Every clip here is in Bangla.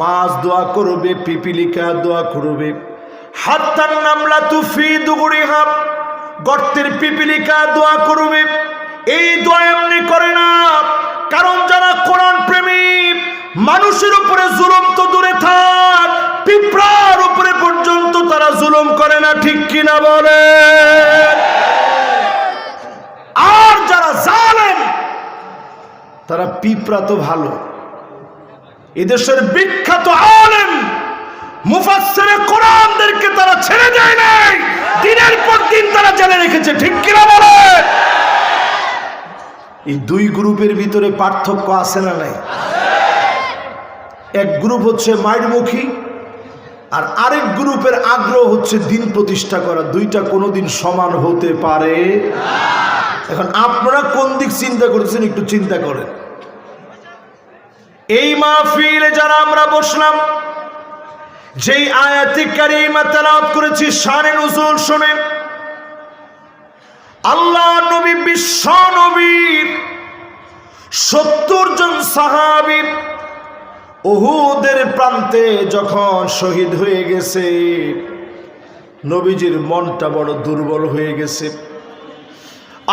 মাছ দোয়া করবে, পিপিলিকা দোয়া করবে। হাত্তান নামলাতু ফি দুগুরিহা, গর্তের পিপিলিকা দোয়া করবে। এই দোয়া এমনি করে না, কারণ যারা কোরআন প্রেমী, মানুষের উপরে জুলুম তো দূরে থাক, পিঁপড়ার উপরে পর্যন্ত তারা জুলুম করে না, ঠিক কিনা বলে? আর যারা জালেম, তারা পিঁপড়া তো ভালো। এদেশের বিখ্যাত আলেম মুফাসসিরে কোরআনদেরকে তারা ছেড়ে দেয় নাই, দিনের পর দিন তারা জেলে রেখেছে, ঠিক কিনা বলে? এই দুই গ্রুপের ভিতরে পার্থক্য আছে না নাই? এক গ্রুপ হচ্ছে মাইরমুখী, আর আরেক গ্রুপের আগ্রহ হচ্ছে দিন প্রতিষ্ঠা করা। দুইটা কোনোদিন সমান হতে পারে না। এখন আপনারা কোন দিক চিন্তা করছেন একটু চিন্তা করেন। এই মাহফিলে যারা আমরা বসলাম, যেই আয়াতে কারিমা তেলাওয়াত করেছি, শানে নুজুল শুনেন। আল্লাহ নবী, বিশ্ব নবীর 70 জন সাহাবী উহুদের প্রান্তে যখন শহীদ হয়ে গেছে, নবীজির মনটা বড় দুর্বল হয়ে গেছে।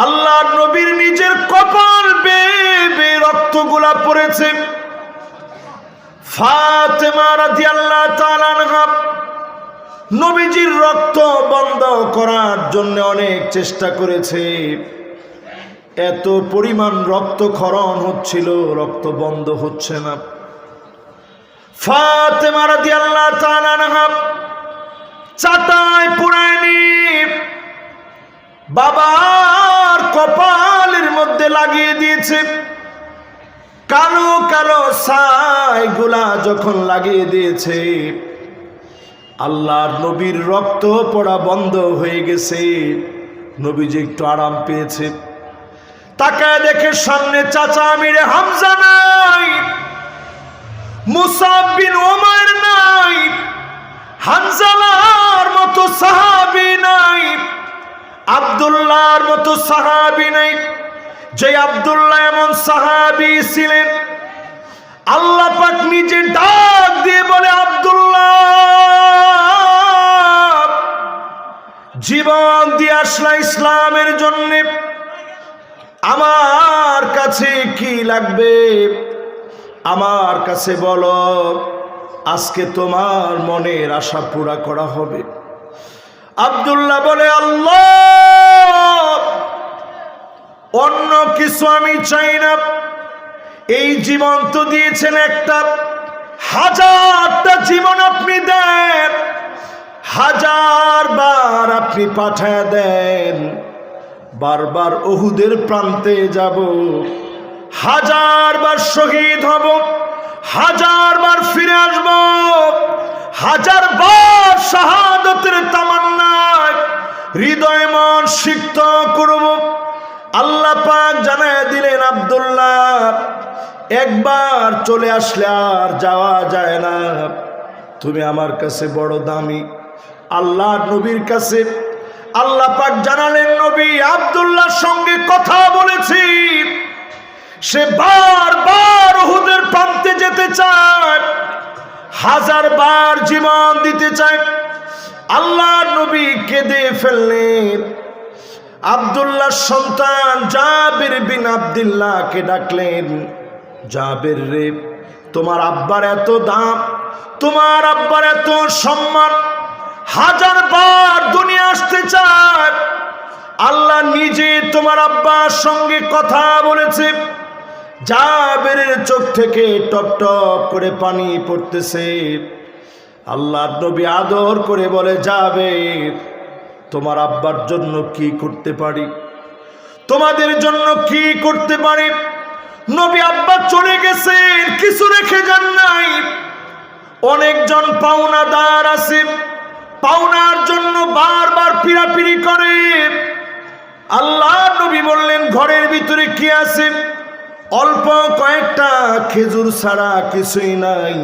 আল্লাহ নবীর নিজের কপাল বেয়ে বেয়ে রক্তগুলা পড়েছে। ফাতেমা রাদিয়াল্লাহু তাআলা আনহা নবীজির রক্ত বন্ধ করার জন্য অনেক চেষ্টা করেছে। এত পরিমাণ রক্তক্ষরণ হচ্ছিল, রক্ত বন্ধ হচ্ছে না। ফাতেমা রাদিয়াল্লাহু তাআলা আনহা চাটাই পুরানি বাবার কপালের মধ্যে লাগিয়ে দিয়েছে। কালো কালো ছাইগুলা যখন লাগিয়ে দিয়েছে, আল্লাহর নবীর রক্ত পড়া বন্ধ হয়ে গেছে। নবীজি একটু আরাম পেয়েছে। তাকায় দেখে সামনে চাচা আমিরে হামজা নাই, মুসাব বিন উমাইর নাই, হানজালার মতো সাহাবী নাই, আব্দুল্লাহর মতো সাহাবী নাই। যে আব্দুল্লাহ এমন সাহাবী ছিলেন, আল্লাহ পাক নিজে ডাক দিয়ে বলে, আব্দুল্লাহ জীবন দিয়ে আসলা ইসলামের জন্য, আমার কাছে কি লাগবে আমার কাছে বলো, আজকে তোমার মনের আশা পুরা করা হবে। আব্দুল্লাহ বলে, আল্লাহ অন্য কিছু আমি চাই না, এই জীবন তো দিয়েছেন একটা, 1000টা জীবন আপনি দেন, 1000 বার আপনি পাঠায় দেন, বারবার উহুদের প্রান্তে যাব, 1000 বার শহীদ হব, 1000 বার ফিরে আসব, 1000 বার শাহাদাতের তামান্না হৃদয় মন সিক্ত করব। আল্লাহ পাক জানায় দিলেন, আব্দুল্লাহ একবার চলে আসলে আর যাওয়া যায় না, তুমি আমার কাছে বড় দামি। আল্লাহ নবীর কাছে আল্লাহ পাক জানালেন, নবী আব্দুল্লাহর সঙ্গে কথা বলেছি, সে বারবার উহুদের প্রান্তে যেতে চায়, 1000 বার জীবন দিতে চায়। আল্লাহ নবী কেঁদে ফেললেন। আব্দুল্লাহর সন্তান জাবির বিন আব্দুল্লাহকে ডাকলেন, জাবির রে, তোমার আব্বার এত দাম, তোমার আব্বার এত সম্মান, 1000 বার দুনিয়া আসতে চায়, আল্লাহ নিজে তোমার আব্বার সঙ্গে কথা বলেছে। জাবিরের চোখ থেকে টপ টপ করে পানি পড়তেছে। আল্লাহর নবী আদর করে বলে, জাবির তোমার আব্বার জন্য কি করতে পারি, তোমাদের জন্য কি করতে পারি। নবী আব্বা চলে গেছেন, কিছু রেখে যান নাই। অনেকজন পাওনাদার আছে, পাওনার জন্য বারবার পিড়াপিড়ি করে। আল্লাহ নবী বললেন, ঘরের ভিতরে কি আছে? অল্প কয়েকটা খেজুর ছাড়া কিছুই নাই।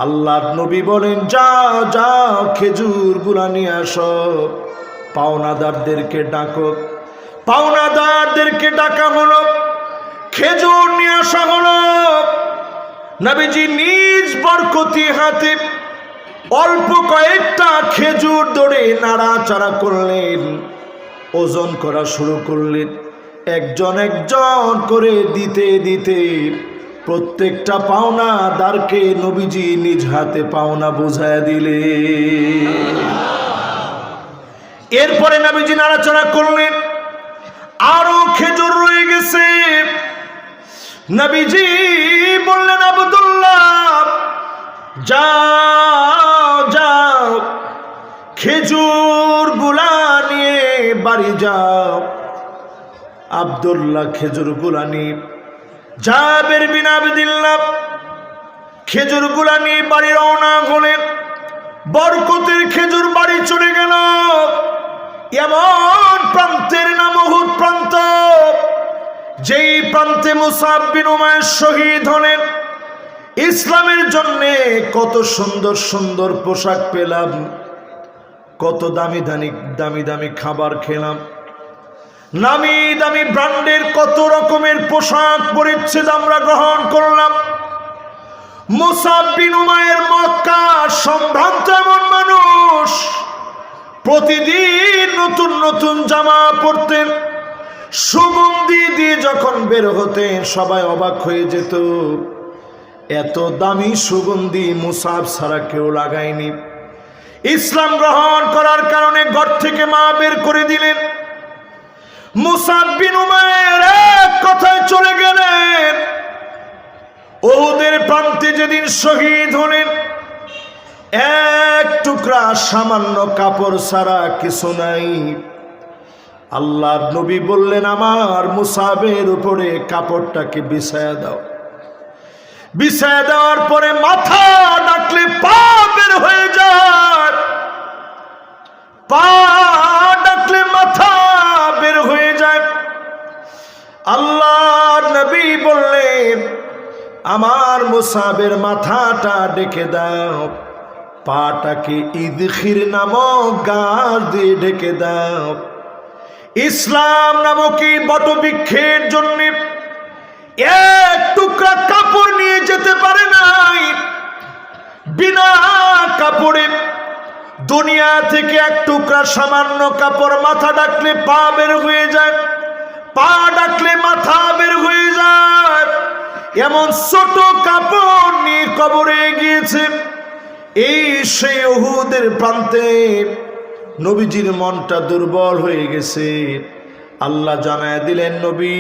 আল্লাহ নবী বলেন, যাও যাও খেজুর গুলা নিয়ে আসো, পাওনাদারদেরকে ডাকো। পাওনাদারদেরকে ডাকা হলো, খেজুর নিয়ে আসা হলো। নবীজি নিজ নিজ বরকতি হাতে অল্প কয়েকটা খেজুর ধরে নাড়াচাড়া করলেন, ওজন করা শুরু করলেন। একজন একজন করে দিতে দিতে প্রত্যেকটা পাওনাদারকে নবীজি নিজ হাতে পাওনা বুঝায়া দিলে। এরপরে নবীজি নাড়াচাড়া করলেন, আরো খেজুর রয়ে গেছে। নবীজি বললেন, আব্দুল্লাহ যাও যাও, খেজুর গুলা নিয়ে বাড়ি যাও। আব্দুল্লাহ খেজুর গুলা নিয়ে, জাবের বিন আবদুল্লাহ খেজুর গুলা নিয়ে বাড়ি রওনা হলেন। বরকতের খেজুর বাড়ি চলে গেল। এমন প্রান্তের নাম উহুদ প্রান্ত, যেই প্রান্তে মুসাব বিন উমাইর শহীদ হলেন। ইসলামের জন্য কত সুন্দর সুন্দর পোশাক পেলাম, কত দামি দামি দামি খাবার খেলাম, নামি দামি ব্র্যান্ডের কত রকমের পোশাক পরিচ্ছেদ আমরা গ্রহণ করলাম। মুসাব বিন উমাইর মক্কা সম্ভ্রান্ত এমন মানুষ, প্রতিদিন নতুন নতুন জামা পরতেন। সুগন্ধি দিয়ে যখন বের হতেন সবাই অবাক হয়ে যেত, এত দামি সুগন্ধি মুসাব ছাড়া কেউ লাগায়নি। ইসলাম গ্রহণ করার কারণে ঘর থেকে মা বের করে দিলেন। মুসাব বিন উমাইর এক কথায় চলে গেলেন। উহুদের প্রান্তে যেদিন শহীদ হলেন, এক টুকরা সামান্য কাপড় ছাড়া কিছু নাই। আল্লাহর নবী বললেন, আমার মুসাবের উপরে কাপড়টাকে বিছায়া দাও। বিছায়া দেওয়ার পরে মাথা ডাকলে পা বের হয়ে যায়, পা ডাকলে মাথা বের হয়ে যায়। আল্লাহর নবী বললেন, আমার মুসাবের মাথাটা ডেকে দাও, পাটাকে ইদখির নামক গাছ দিয়ে ঢেকে দাও। ইসলাম নামক এই বটবৃক্ষের জন্য এক টুকরা কাপড় নিয়ে যেতে পারে নাই। বিনা কাপড়ে দুনিয়া থেকে এক টুকরা সামান্য কাপড়, মাথা ডাকলে পা বের হয়ে যায়, পা ডাকলে মাথা বের হয়ে যায়। এমন ছোট কাপড় নিয়ে কবরে গিয়েছে। এই সেই উহুদের প্রান্তে নবীজির মনটা দুর্বল হয়ে গেছে। আল্লাহ জানায় দিলেন, নবী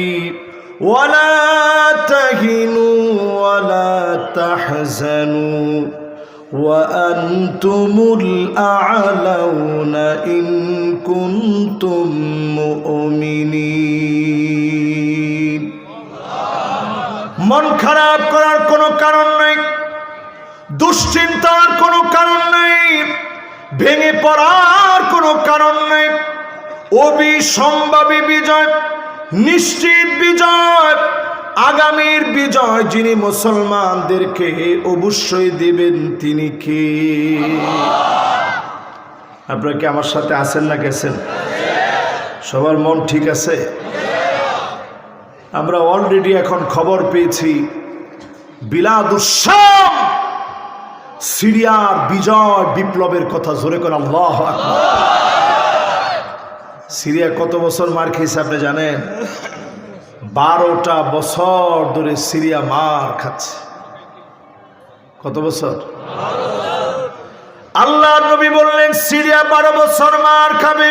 ওয়ালা তাহিনু ওয়ালা তাহজানু ওয়া আনতুমুল আ'লাউনা ইন কুনতুম মুমিনিন। মন খারাপ করার কোনো কারণ নাই, দুশ্চিন্তার কোনো কারণ নাই, ভেঙে পড়ার কোনো কারণ নাই। অবিসম্ভাবী বিজয়, নিশ্চিত বিজয়, আগামীর বিজয় যিনি মুসলমানদেরকে অবশ্যই দিবেন তিনি কে? আপনারা কি আমার সাথে আছেন না গেছেন? সবার মন ঠিক আছে? আমরা অলরেডি এখন খবর পেয়েছি বিলাদুশ শাম, সিরিয়ার বিজয় বিপ্লবের কথা। জোরে করে আল্লাহু আকবার। সিরিয়া কত বছর মার খেয়েছে আপনি জানেন? 12টা বছর ধরে সিরিয়া মার খাচ্ছে। কত বছর? আল্লাহর নবী বললেন, সিরিয়া 12 বছর মার খাবে।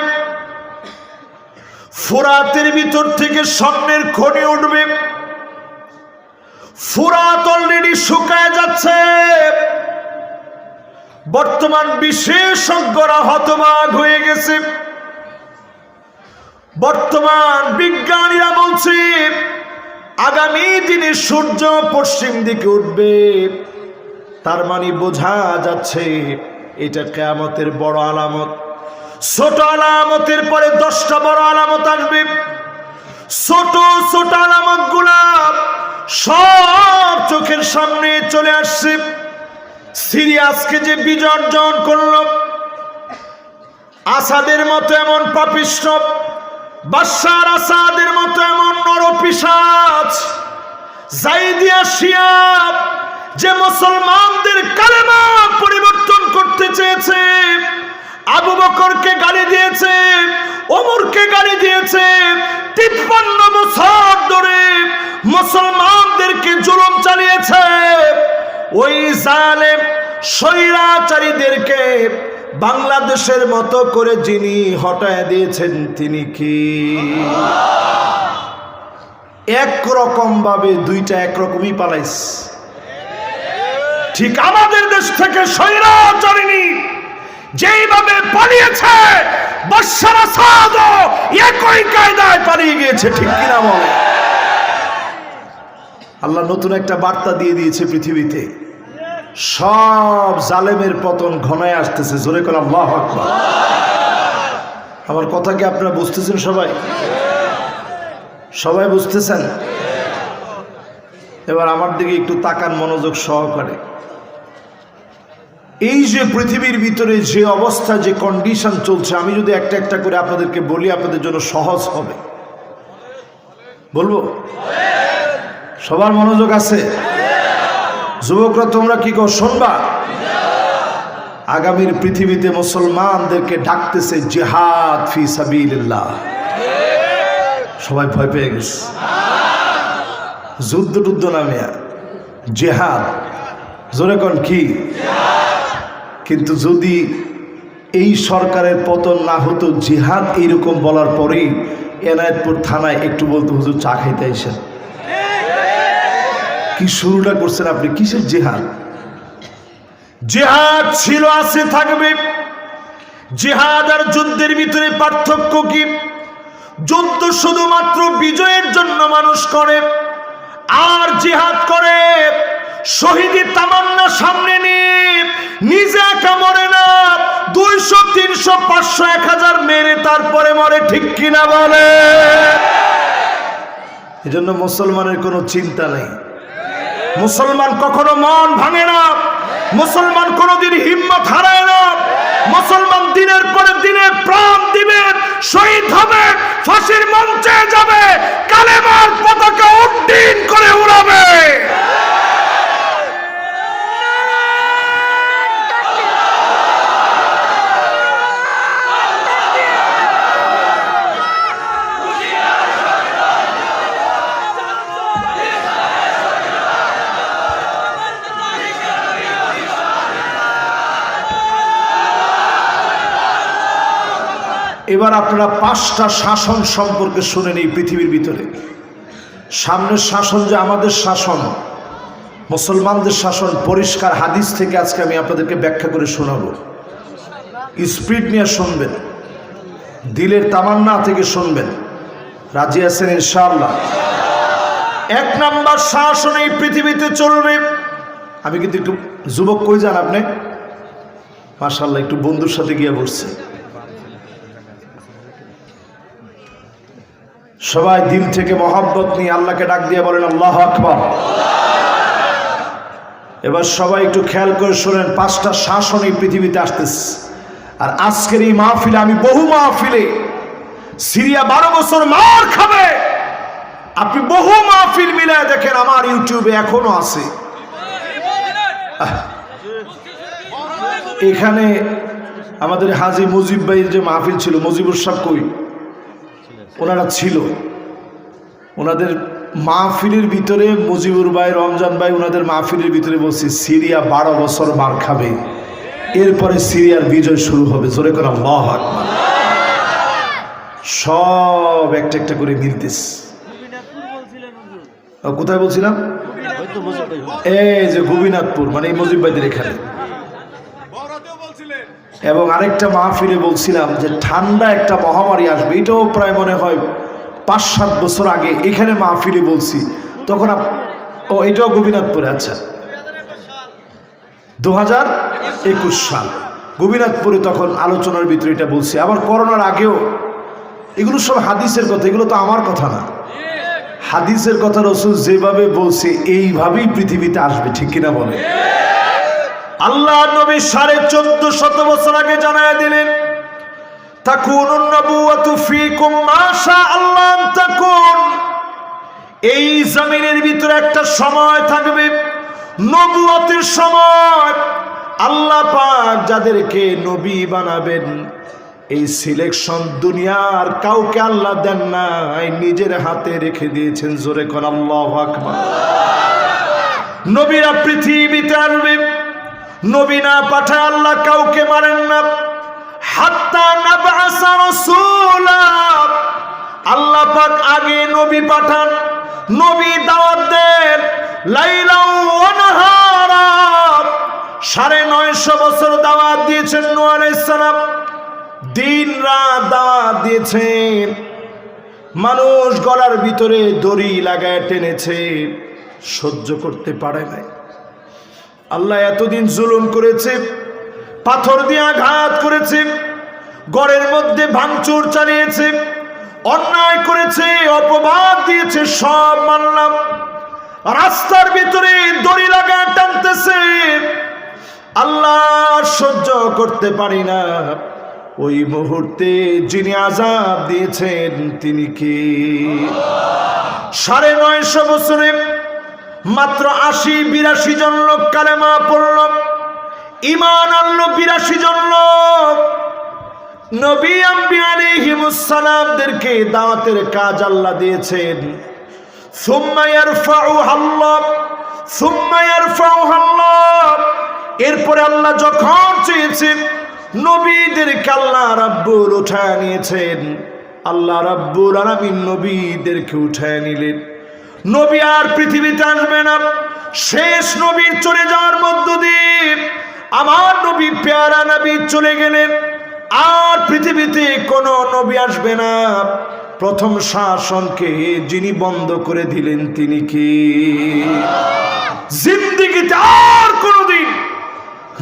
ফুরাতের ভিতর থেকে স্বর্ণের খনি উঠবে। ফুরাত অলরেডি শুকায় যাচ্ছে। বর্তমান বিশেষজ্ঞরা হতবাক হয়ে গেছে। বর্তমান বিজ্ঞানীরা বলছে আগামী দিনে সূর্য পশ্চিম দিকে উঠবে। তার মানে বোঝা যাচ্ছে এটা কিয়ামতের বড় আলামত। ছোট আলামতের পরে 10টা বড় আলামত আসবে। ছোট ছোট আলামত গুলা সব চোখের সামনে চলে আসছে। সিরিয়া আজকে যে বিজয় অর্জন করল, আসাদের মতো এমন পাপিষ্ঠ, বাশার আসাদের মতো এমন নরপিশাচ, জাইদিয়া শিয়া যে মুসলমানদের কালেমা পরিবর্তন করতে চেয়েছে, আবু বকরকে গালি দিয়েছে, ওমরকে গালি দিয়েছে, 53 বছর ধরে মুসলমানদেরকে জুলুম চালিয়েছে, ওই জালেম স্বৈরাচারীদেরকে বাংলাদেশের মতো করে যিনি হটায় দিয়েছেন তিনি কি? একরকম ভাবে দুইটা একরকমই পালাইছে। ঠিক আমাদের দেশ থেকে স্বৈরাচারিণী যেইভাবে পালিয়েছে, বাশার আসাদও একই কায়দায় পালিয়ে গিয়েছে। ঠিক কিনা বলে? আল্লাহ নতুন একটা বার্তা দিয়ে দিয়েছে পৃথিবীতে, সব জালেমের পতন ঘনায় আসতেছে। জোরে করে আল্লাহু আকবার। আমার কথা কি আপনারা বুঝতেছেন? সবাই বুঝতেছেন? এবার আমার দিকে একটু তাকান মনোযোগ সহকারে। এই যে পৃথিবীর ভিতরে যে অবস্থা, যে কন্ডিশন চলছে, আমি যদি একটা একটা করে আপনাদেরকে বলি আপনাদের জন্য সহজ হবে। বলবো? সবার মনোযোগ আছে? যুবকরা তোমরা কি কর শুনবা? আগামীর পৃথিবীতে মুসলমানদেরকে ডাকতেছে জিহাদ ফি সাবিলিল্লাহ। সবাই ভয় পেয়ে গেছে। যুদ্ধ টুদ্ধ নামে জিহাদ। জোরে কোন কি? কিন্তু যদি এই সরকারের পতন না হতো, জিহাদ এইরকম বলার পরেই এনায়েতপুর থানায় একটু বলতো হুজুর চা খাইতে আইসেন। কি শুরুটা করছেন আপনি? কিসের জিহাদ? জিহাদ ছিল, আছে, থাকবে। জিহাদ আর যুদ্ধের ভিতরে পার্থক্য কি? যুদ্ধ শুধুমাত্র বিজয়ের জন্য মানুষ করে, আর জিহাদ করে শহীদি তামান্না সামনে নিয়ে নিজে একা মরে না, 200, 300, 500, 1000 মেরে তারপরে মরে। ঠিক কিনা বলে? এজন্য মুসলমানের কোনো চিন্তা নেই। মুসলমান কখনো মন ভাঙে না, মুসলমান কোনোদিন হিম্মত হারায় না। মুসলমান দিনের পরে দিনে প্রাণ দিবে, শহীদ হবে, ফাঁসির মঞ্চে যাবে, কালেমার পতাকা উড্ডীন করে উড়াবে। এবার আপনারা 5টা শাসন সম্পর্কে শুনেন এই পৃথিবীর ভিতরে। সামনের শাসন যে আমাদের শাসন, মুসলমানদের শাসন, পরিষ্কার হাদিস থেকে আজকে আমি আপনাদেরকে ব্যাখ্যা করে শোনাবো। স্পিড নিয়ে শুনবেন, দিলের তামান্না থেকে শুনবেন। রাজি আছেন ইনশাআল্লাহ? 1 নাম্বার শাসন এই পৃথিবীতে চলবে। আমি কিন্তু একটু যুবক, কই যান আপনি? মাশাআল্লাহ, একটু বন্ধুর সাথে গিয়ে বসছে। সবাই দিল থেকে মহব্বত নিয়ে আল্লাহকে ডাক দিয়ে বলেন আল্লাহু আকবার। এবার সবাই একটু খেয়াল করে শোনেন, 5টা শাসন এই পৃথিবীতে আসতেছে। আর আজকের এই মাহফিলে, আমি বহু মাহফিলে, সিরিয়া 12 বছর মার খাবে, আপনি বহু মাহফিল মিলায় দেখেন, আমার ইউটিউবে এখনো আছে। এখানে আমাদের হাজী মুজিব ভাইয়ের যে মাহফিল ছিল, মুজিবুর সাহেব কই? ওনারা ছিল। ওনাদের মাহফিলের ভিতরে মুজিবুর ভাই, রমজান ভাই, ওনাদের মাহফিলের ভিতরে বলছি সিরিয়া 12 বছর মার খাবে, এরপরে সিরিয়ার বিজয় শুরু হবে। জোরে করে আল্লাহু আকবার। সব একটা একটা করে মিলতেছে। কোথায় বলছিলাম? এই যে গোবিনাথপুর, মানে এই মুজিব ভাইদের এখানে। এবং আরেকটা মাহফিলে বলছিলাম যে ঠান্ডা একটা মহামারী আসবে, এটাও প্রায় মনে হয় 5-7 বছর আগে এখানে মাহফিলে বলছি। তখন এটাও গোবিনাথপুরে। আচ্ছা, 2021 সাল গোবিনাথপুরে তখন আলোচনার ভিতরে এটা বলছি। আবার করোনার আগেও। এগুলো সব হাদিসের কথা, এগুলো তো আমার কথা না। হাদিসের কথা রাসূল যেভাবে বলছে এইভাবেই পৃথিবীতে আসবে। ঠিক কিনা বলে? আল্লাহ নবী 1450 বছর আগে জানায় দিলেন, তাকুনুন নবুওয়াতু ফীকুম মা শা আল্লাহ তাকুন। এই জমিনের ভিতরে একটা সময় থাকবে, নবুয়তের সময় আল্লাহ পাক যাদেরকে নবী বানাবেন এই সিলেকশন দুনিয়ার কাউকে আল্লাহ দেন নাই, নিজের হাতে রেখে দিয়েছেন। জোরে কোন আল্লাহু আকবার। নবীরা পৃথিবীতে আসবে, নবী না পাঠায় আল্লাহ কাউকে মারেন না। হাত্তা নাবআসা রাসূলা, আল্লাহ পাক আগে নবী পাঠান, নবী দাওয়াত দেন লাইলা ওয়া নাহারা। 950 বছর দাওয়াত দিয়েছেন নূহ আলাইহিস সালাম, দিন রাত দাওয়াত দিয়েছেন। মানুষ গলার ভিতরে দড়ি লাগায় টেনেছে, সহ্য করতে পারে নাই। আল্লাহ এতদিন জুলুম করেছে, পাথর দিয়ে আঘাত করেছে, ঘরের মধ্যে ভাঙচুর চালিয়েছে, অন্যায় করেছে, অপবাদ দিয়েছে, সব মানলাম। রাস্তার ভিতরে দড়ি লাগায় টানতেছে, আল্লাহ সহ্য করতে পারি না। ওই মুহূর্তে যিনি আযাব দিয়েছেন তিনি কি? 950 বছরে মাত্র 80-82 জন লোক কালেমা পড়ল, ঈমান আনলো 82 জন লোক। নবী আম্বিয়া আলাইহিমুস সালামদেরকে দাওয়াতের কাজ আল্লাহ দিয়েছেন। সুম্মা ইয়ারফাউহাল্লাহ, সুম্মা ইয়ারফাউহাল্লাহ। এরপরে আল্লাহ যখন চেয়েছেন নবীদেরকে আল্লাহ রাব্বুল উঠায় নিয়েছেন। আল্লাহ রাব্বুল আলামিন নবীদেরকে উঠায় নিলেন। নবী আর পৃথিবীতে আসবে না। শেষ নবীর চলে যাওয়ার মধ্য দিয়ে আমার নবী পেয়ারা নবী চলে গেলেন। আর পৃথিবীতে কোনো নবী আসবে না। প্রথম শাসনকে যিনি বন্ধ করে দিলেন তিনি কি? জিন্দেগিতে আর কোনোদিন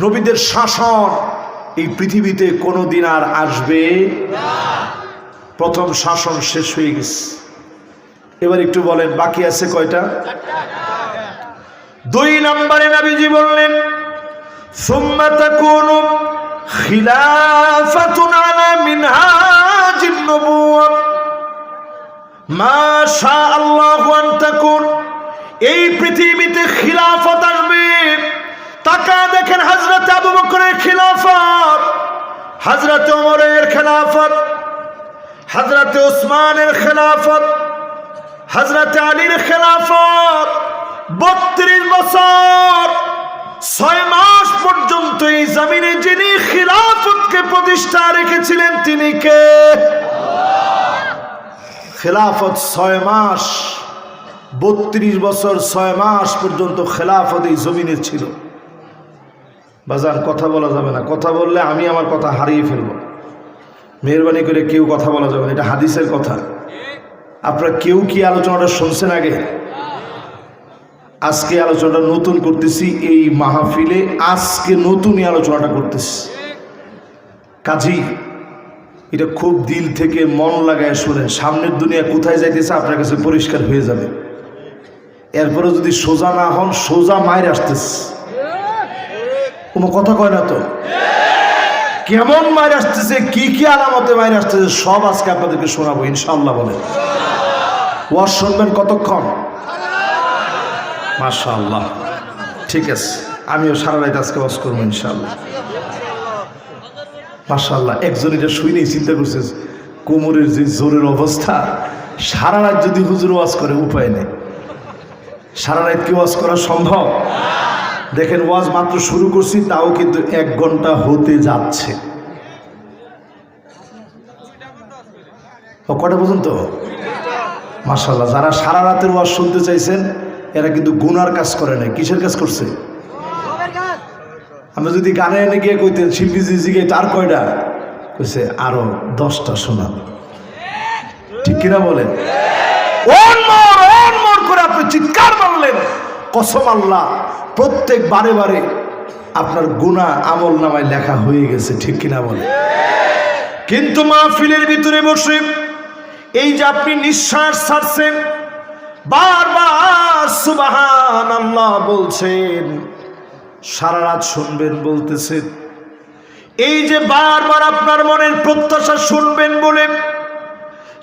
নবীদের শাসন এই পৃথিবীতে কোনোদিন আর আসবে না। প্রথম শাসন শেষ হয়ে গেছে। এবার একটু বলেন বাকি আছে কয়টা? 2 নম্বরে নবীজি বললেন সুম্মা তাকুনু খিলাফাতুন আলা মিনহাজিন নবুওয়া মা শা আল্লাহু আন তাকুন। এই পৃথিবীতে খিলাফত আসবে। তাকায় দেখেন হযরত আবু বকরের খিলাফত, হযরত ওমরের খিলাফত, হযরত উসমানের খিলাফত, হযরত আলীর খিলাফত। 32 বছর 6 মাস পর্যন্ত এই জমিনে যিনি খিলাফতকে প্রতিষ্ঠা রেখেছিলেন তিনি কে? খিলাফত 6 মাস, 32 বছর 6 মাস পর্যন্ত খিলাফত এই জমিনে ছিল। বাজান কথা বলা যাবে না, কথা বললে আমি আমার কথা হারিয়ে ফেলব। মেহরবানি করে কেউ কথা বলা যাবে না, এটা হাদিসের কথা। আপনারা কেউ কি আলোচনাটা শুনছেন আগে? আজকে আলোচনাটা নতুন করতেছি এই মাহফিলে, আজকে নতুনই আলোচনাটা করতেছি। কাজী এটা খুব দিল থেকে মন লাগায় শুনেন। সামনের দুনিয়া কোথায় যাইতেছে আপনার কাছে পরিষ্কার হয়ে যাবে। এরপরে যদি সোজা না হন, সোজা মায়ের আসতেছে। কোনো কথা কয় না তো? কেমন মায়ের আসতেছে, কি কি আলামতে মায়ের আসতেছে সব আজকে আপনাদেরকে শোনাবো ইনশাআল্লাহ। বলে ওয়াজ শুনবেন কতক্ষণ? মাশাআল্লাহ, ঠিক আছে, আমিও সারা রাত আজকে ওয়াজ করবো ইনশাআল্লাহ। মাশাআল্লাহ, একজন এটা শুনেই চিন্তা করছে কোমরের যে জোরের অবস্থা, সারা রাত যদি হুজুর ওয়াজ করে উপায় নেই। সারা রাত কি ওয়াজ করা সম্ভব? দেখেন ওয়াজ মাত্র শুরু করছি, তাও কিন্তু 1 ঘন্টা হতে যাচ্ছে। কটা পর্যন্ত? মাশাআল্লাহ, যারা সারা রাতের ওয়াজ শুনতে চাইছেন এরা কিন্তু গুনার কাজ করে নাই। কিসের কাজ করছে? আমরা যদি গানে এনে গিয়ে কইতেন শিল্পী জিগে তার কয়টা কইছে, আরো 10টা শোনান। ঠিক কিনা বলেন? ওন মোর করে আপনি চিৎকার মারলেন। কসম আল্লাহ, প্রত্যেক বারে বারে আপনার গুনাহ আমল নামায় লেখা হয়ে গেছে। ঠিক কিনা বলেন? কিন্তু মাহফিলের ভিতরে বসে এই যে আপনি নিঃশ্বাস ছাড়ছেন, বারবার সুবহানাল্লাহ বলছেন, সারা রাত শুনবেন বলতেছেন, এই যে বারবার আপনার মনের প্রত্যাশা শুনবেন বলে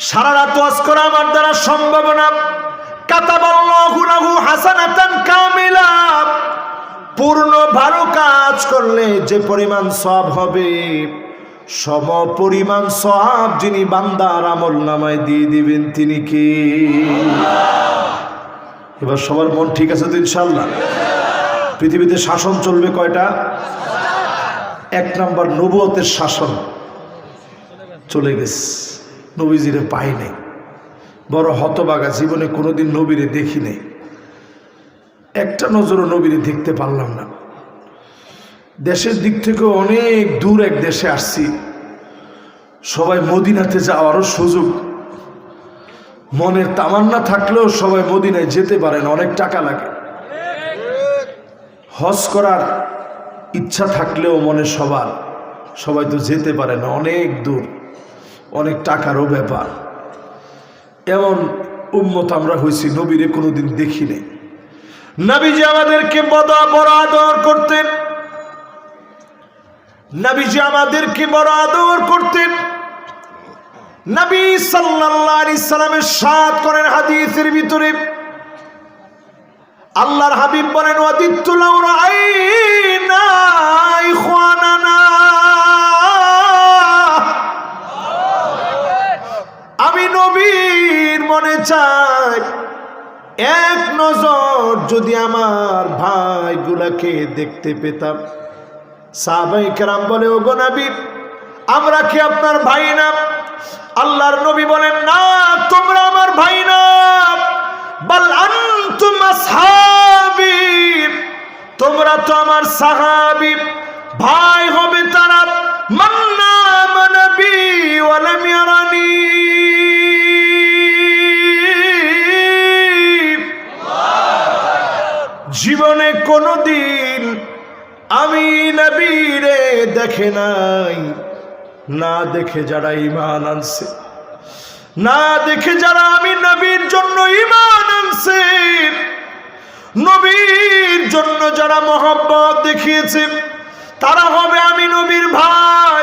সারা রাত ওয়াজ করা আমার দ্বারা সম্ভব না। কাতাবাল্লাহু লাহু হাসানাতান কামিলা, পূর্ণ ভালো কাজ করলে যে পরিমাণ সওয়াব হবে সম পরিমাণ সওয়াব যিনি বান্দার আমল নামায় দিয়ে দিবেন তিনি কে? এবার সবার মন ঠিক আছে তো ইনশাআল্লাহ? পৃথিবীতে শাসন চলবে কয়টা? এক নাম্বার নবুয়তের শাসন চলে গেছে, নবীজিরে পাই নাই। বড় হতবাগা, জীবনে কোনোদিন নবীরে দেখি নাই, একটা নজরও নবীরে দেখতে পারলাম না। দেশের দিক থেকে অনেক দূর এক দেশে আসছি, সবাই মদিনাতে যাওয়ারও সুযোগ, মনের তামান্না থাকলেও সবাই মদিনায় যেতে পারে না, অনেক টাকা লাগে। হজ করার ইচ্ছা থাকলেও মনে সবাই তো যেতে পারে না, অনেক দূর, অনেক টাকারও ব্যাপার। এমন উম্মত আমরা হয়েছি, নবীরে কোনোদিন দেখি নাই। নবীজি আমাদেরকে বড় আদর করতেন, নবীজি আমাদেরকে বড় আদর করতেন। নবী সাল্লাল্লাহু আলাইহি সাল্লামের সাথ করেন হাদিসের ভিতরে, আল্লাহর হাবিব বলেন ওয়াদিতু লাউ রাআইনা ইখওয়ানানা, আমি নবীর মনে চাই এক নজর যদি আমার ভাইগুলাকে দেখতে পেতাম। সাহাবায়ে কেরাম বলে ওগো নবী, আমরা কি আপনার ভাই না? আল্লাহর নবী বলেন না, তোমরা আমার ভাই না, বাল আনতুম আসহাবী, তোমরা তো আমার সাহাবী। ভাই হবে তারা মান নামা নবী ওয়া লাম ইয়ারানি, জীবনে কোনদিন আমি নবীরে দেখে নাই, না দেখে যারা ঈমান আনছে, না দেখে যারা আমি নবীর জন্য ঈমান আনছে, নবীর জন্য যারা মহব্বত দেখিয়েছে, তারা হবে আমি নবীর ভাই।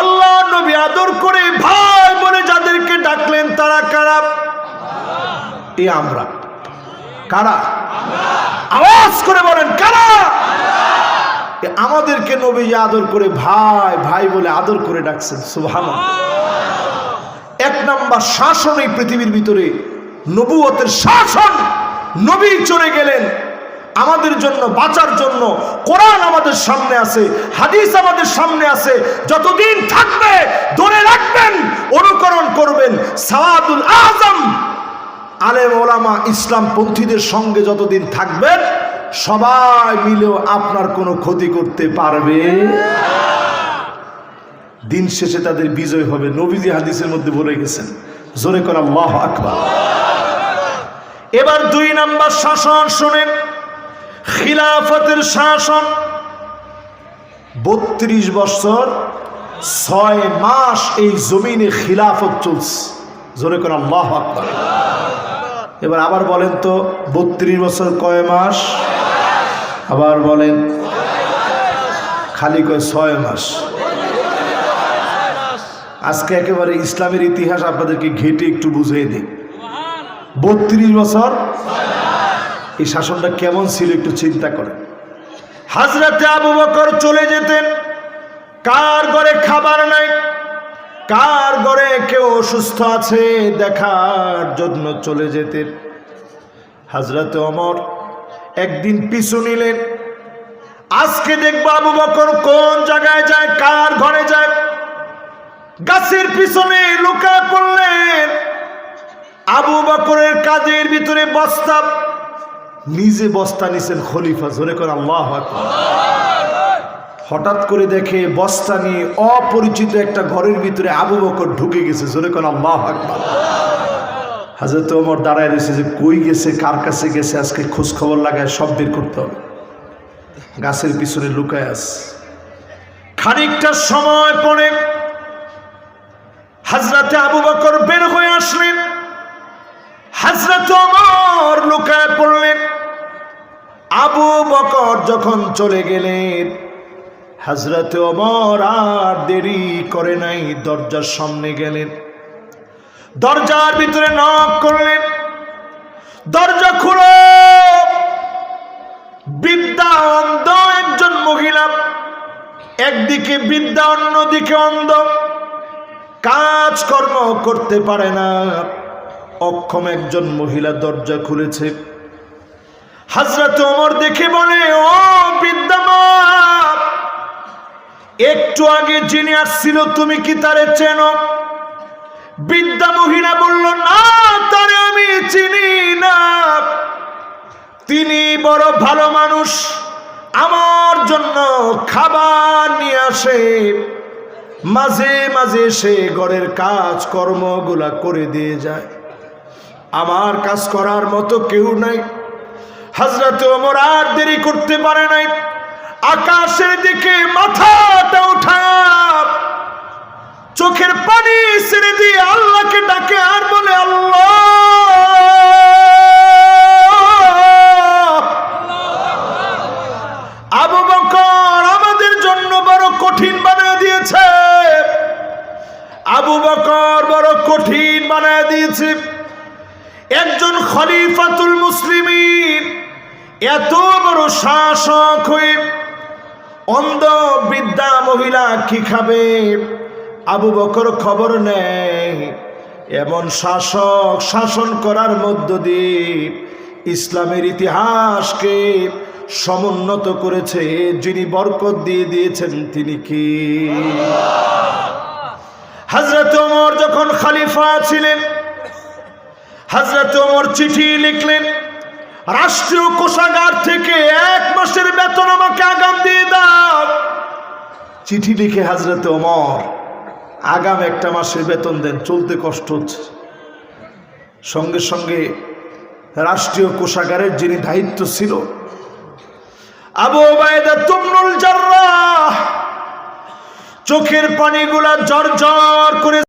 আল্লাহ নবী আদর করে ভাই বলে যাদেরকে ডাকলেন তারা কারা? এই আমরা। কারা? আওয়াজ করে বলেন কারা? আমাদেরকে নবী আদর করে ভাই ভাই বলে আদর করে ডাকছেন, সুবহানাল্লাহ। এক নাম্বার শাসন এই পৃথিবীর ভিতরে, নবুয়তের শাসন। নবী চলে গেলেন আমাদের জন্য, বাঁচার জন্য। কোরআন আমাদের সামনে আছে, হাদিস আমাদের সামনে আছে, যতদিন থাকবে ধরে রাখবেন, অনুকরণ করবেন। সাওয়াদুল আজম আলেম ওলামা ইসলাম পন্থীদের সঙ্গে যতদিন থাকবেন, সবাই মিলেও আপনার কোনো ক্ষতি করতে পারবে। দিন শেষে তাদের বিজয় হবে, নবীজি হাদিসের মধ্যে বলে গেছেন। জোরে করে আল্লাহু আকবার। এবার 2 নাম্বার শাসন শুনেন, খিলাফতের শাসন। 32 বছর 6 মাস এই জমিনে খিলাফত চলছে। জোরে করে আল্লাহু আকবার। এবার আবার বলেন তো, 32 বছর কয় মাস? আবার বলেন, খালি কয় 6 মাস। আজকে একেবারে ইসলামের ইতিহাস আপনাদেরকে ঘেটে একটু বুঝিয়ে দিই। 32 বছর এই শাসনটা কেমন ছিল একটু চিন্তা করেন। হযরতে আবু বকর চলে যেতেন, কার ঘরে খাবার নাই, কার ঘরে কেউ অসুস্থ আছে দেখার জন্য চলে যেতেন। হযরতে ওমর একদিন পিছু নিলেন, আজকে দেখবো আবু বকর কোন জায়গায় যায়, কার ঘরে যায়। গাছের পিছনে লুকায় পড়লেন। আবু বকরের কাঁধের ভিতরে বস্তা, নিজে বস্তা নিছেন খলিফা। জোরে করে আল্লাহু আকবার। হঠাৎ করে দেখে বস্তা নিয়ে অপরিচিত একটা ঘরের ভিতরে আবু বকর ঢুকে গেছে। জোরে করে আল্লাহু আকবার। হযরত ওমর দাঁড়ায় রয়েছে যে কই গেছে, কার কাছে গেছে, আজকে খোঁজ খবর লাগায় সব বের করতে হবে। গাছের পিছনে লুকায় আছে। খানিকটা সময় পরে হযরতে আবু বকর বের হয়ে আসলেন। হযরত ওমর লুকায় পড়লেন। আবু বকর যখন চলে গেলেন, হযরত ওমর আর দেরি করে নাই, দরজার সামনে গেলেন, দরজার ভিতরে নক করলেন। দরজা খুলো। বৃদ্ধা অন্ধ একজন মহিলা, একদিকে বৃদ্ধা অন্যদিকে অন্ধ, কাজকর্ম করতে পারে না, অক্ষম একজন মহিলা দরজা খুলেছে। হযরত ওমর দেখে বলে, ও বৃদ্ধা মা, একটু আগে যিনি আসছিল তুমি কি তারে চেনো? বৃদ্ধা মহিলা বলল, না, তারে আমি চিনি না। তিনি বড় ভালো মানুষ, আমার জন্য খাবার নিয়ে আসে, মাঝে মাঝে সে ঘরের কাজ কর্মগুলা করে দিয়ে যায়, আমার কাজ করার মতো কেউ নাই। হযরত ওমর আর দেরি করতে পারে নাই, আকাশের দিকে মাথাটা উঠায় চোখের পানি ছেড়ে দিয়ে আল্লাহকে ডাকে আর বলে, আল্লাহ, আবু বকর আমাদের জন্য বড় কঠিন বানিয়ে দিয়েছে, আবু বকর বড় কঠিন বানিয়ে দিয়েছে। একজন খলিফাতুল মুসলিমিন এত বড় শাসক হয়ে অন্ধ বৃদ্ধা মহিলা কি খাবে? আবু বকর খবর নেয়, এমন শাসক শাসন করার মধ্য দিয়ে ইসলামের ইতিহাসকে সমুন্নত করেছে, যিনি বরকত দিয়ে দিয়েছেন তিনি কি? হযরত ওমর যখন খলিফা ছিলেন, হযরত ওমর চিঠি লিখলেন, রাষ্ট্রীয় কোষাগার থেকে 1 মাসের বেতন আমাকে আগাম দিয়ে দাও। চিঠি লিখে হযরত ওমর আগাম 1 মাসের বেতন দেন, চলতে কষ্ট হচ্ছে। সঙ্গে সঙ্গে রাষ্ট্রীয় কোষাগারের যিনি দায়িত্ব ছিল আবু উবাইদা ইবনুল জাররাহ, চোখের পানিগুলা ঝরঝর করে